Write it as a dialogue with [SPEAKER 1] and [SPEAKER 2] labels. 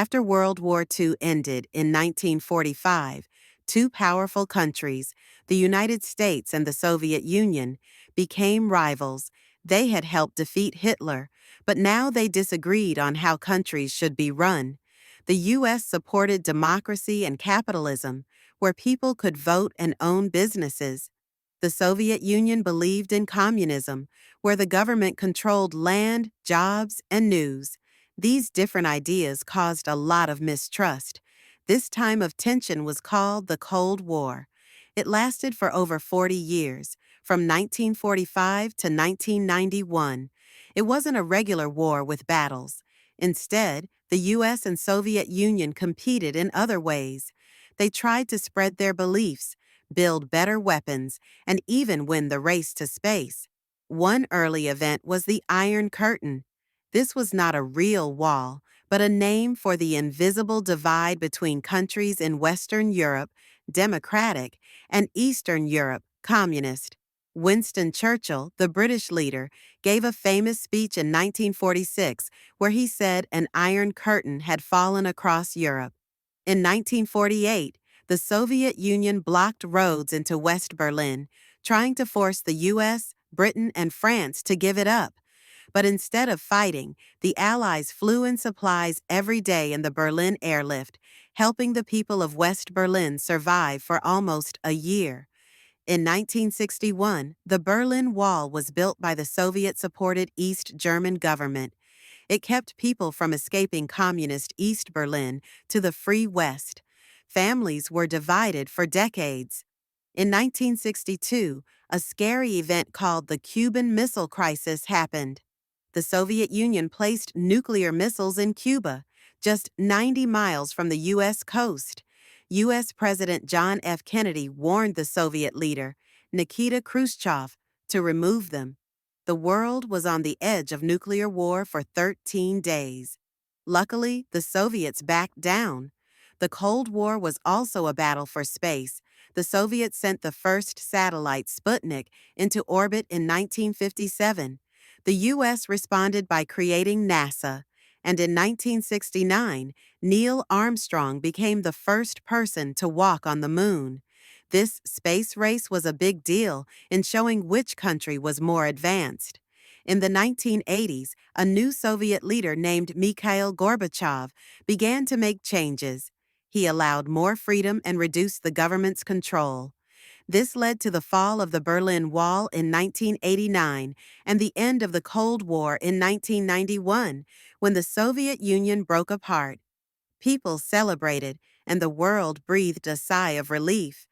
[SPEAKER 1] After World War II ended in 1945, two powerful countries, the United States and the Soviet Union, became rivals. They had helped defeat Hitler, but now they disagreed on how countries should be run. The U.S. supported democracy and capitalism, where people could vote and own businesses. The Soviet Union believed in communism, where the government controlled land, jobs, and news. These different ideas caused a lot of mistrust. This time of tension was called the Cold War. It lasted for over 40 years, from 1945 to 1991. It wasn't a regular war with battles. Instead, the U.S. and Soviet Union competed in other ways. They tried to spread their beliefs, build better weapons, and even win the race to space. One early event was the Iron Curtain. This was not a real wall, but a name for the invisible divide between countries in Western Europe, democratic, and Eastern Europe, communist. Winston Churchill, the British leader, gave a famous speech in 1946 where he said an Iron Curtain had fallen across Europe. In 1948, the Soviet Union blocked roads into West Berlin, trying to force the US, Britain, and France to give it up. But instead of fighting, the Allies flew in supplies every day in the Berlin airlift, helping the people of West Berlin survive for almost a year. In 1961, the Berlin Wall was built by the Soviet-supported East German government. It kept people from escaping communist East Berlin to the free West. Families were divided for decades. In 1962, a scary event called the Cuban Missile Crisis happened. The Soviet Union placed nuclear missiles in Cuba, just 90 miles from the U.S. coast. U.S. President John F. Kennedy warned the Soviet leader, Nikita Khrushchev, to remove them. The world was on the edge of nuclear war for 13 days. Luckily, the Soviets backed down. The Cold War was also a battle for space. The Soviets sent the first satellite, Sputnik, into orbit in 1957. The U.S. responded by creating NASA, and in 1969, Neil Armstrong became the first person to walk on the moon. This space race was a big deal in showing which country was more advanced. In the 1980s, a new Soviet leader named Mikhail Gorbachev began to make changes. He allowed more freedom and reduced the government's control. This led to the fall of the Berlin Wall in 1989 and the end of the Cold War in 1991, when the Soviet Union broke apart. People celebrated, and the world breathed a sigh of relief.